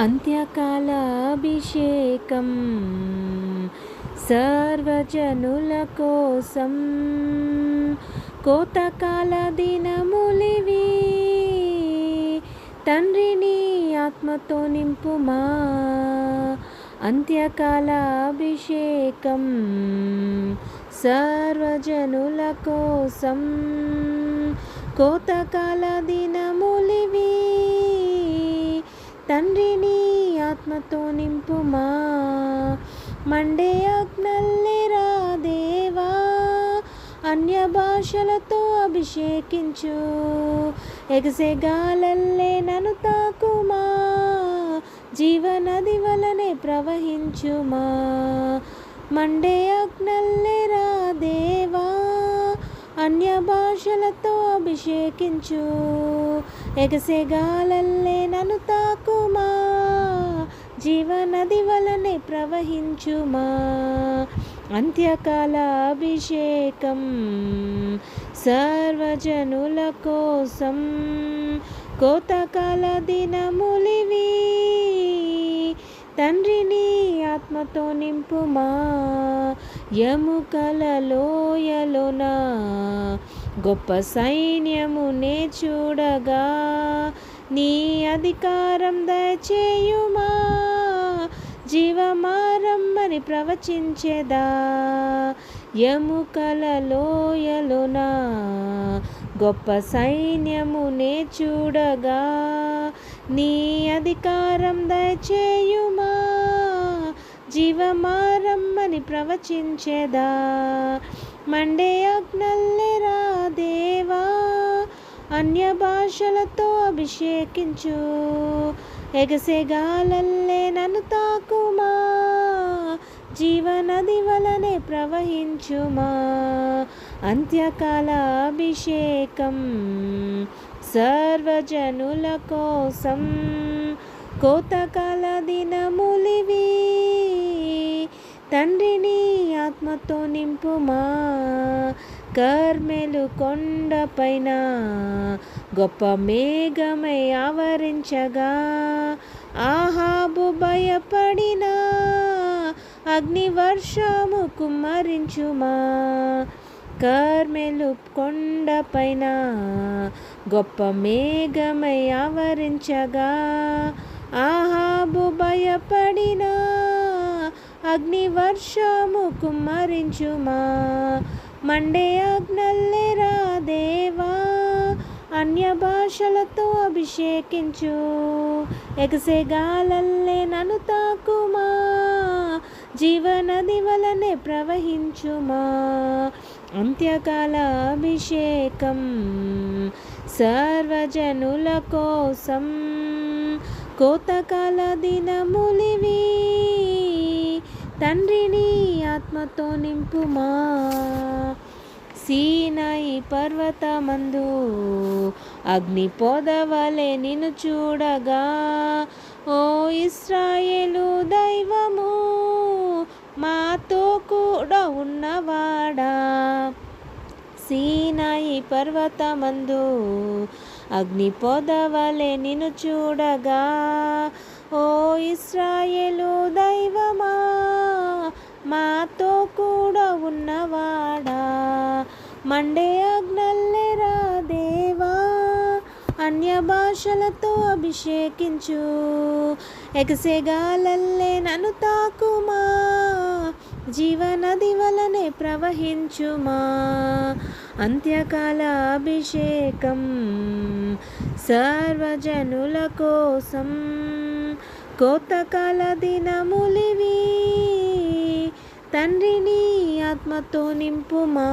అంత్యకాలాభిషేకం సర్వజనుల కోసం కోతకాల దినములివి. తండ్రిని ఆత్మతో నింపుమా. అంత్యకాలాభిషేకం సర్వజనుల కోసం కోతకాల దినములివి. తండ్రిని ఆత్మతో నింపుమా. మండే అగ్నల్లిరా దేవా, అన్య భాషలతో అభిషేకించు. ఎగసే గాలల్లే నన్ను తాకుమా, జీవనది వలనే ప్రవహించుమా. మండే అగ్నల్లిరా దేవా, అన్య భాషలతో అభిషేకించు. ఎగసే గాలల్లే నన్ను తాకుమా, జీవనది వలనే ప్రవహించుమా. అంత్యకాలాభిషేకం సర్వజనుల కోసం కోతకాల దినములివి. తండ్రిని ఆత్మతో నింపుమా. ఎముకల లోయలోన గొప్ప సైన్యమునే చూడగా, నీ అధికారం దయచేయుమా. జీవమారమ్మని ప్రవచించెదా. ఎముకల లోయలోన గొప్ప సైన్యమునే చూడగా, నీ అధికారం దయచేయుమా. జీవమారమ్మని ప్రవచించెదా. మండే అగ్నల్లిరా దేవా, అన్య భాషలతో అభిషేకించు. ఎగసే గాలల్లే నన్ను తాకుమా, జీవనది వలనే ప్రవహించుమా. అంత్యకాలాభిషేకం సర్వజనుల కోసం కోతకాల దినములివి. తండ్రిని ఆత్మతో నింపుమా. కర్మెలు కొండపైన గొప్ప మేఘమై ఆవరించగా, ఆహాబు భయపడిన అగ్నివర్షము కుమ్మరించుమా. కర్మెలు కొండపైన గొప్ప మేఘమై ఆవరించగా, ఆహాబు భయపడిన అగ్నివర్షము కుమ్మరించుమా. మండే అగ్నల్లిరా దేవా, అన్య భాషలతో అభిషేకించు. ఎగసే గాలల్లే నన్ను తాకుమా, జీవనది వలనే ప్రవహించుమా. అంత్యకాలాభిషేకం సర్వజనుల కోసం కోతకాల దినములివి. తండ్రిని ఆత్మతో నింపుమా. సీనాయి పర్వతమందు అగ్ని పొదవలె నిన్ను చూడగా, ఓ ఇశ్రాయేలు దైవము, మాతో కూడా ఉన్నవాడా. సీనాయి పర్వతమందు అగ్ని పొదవలె నిన్ను చూడగా, ఓ ఇశ్రాయేలు దైవమా, మాతో కూడా ఉన్నవాడా. మండే అగ్నల్లిరా దేవా, అన్య భాషలతో అభిషేకించు. ఎగసే గాలల్లే నన్ను తాకుమా, జీవనది వలనే ప్రవహించుమా. అంత్యకాలాభిషేకం సర్వజనుల కోసం కోతకాల దినములివి. తండ్రిని ఆత్మతో నింపుమా.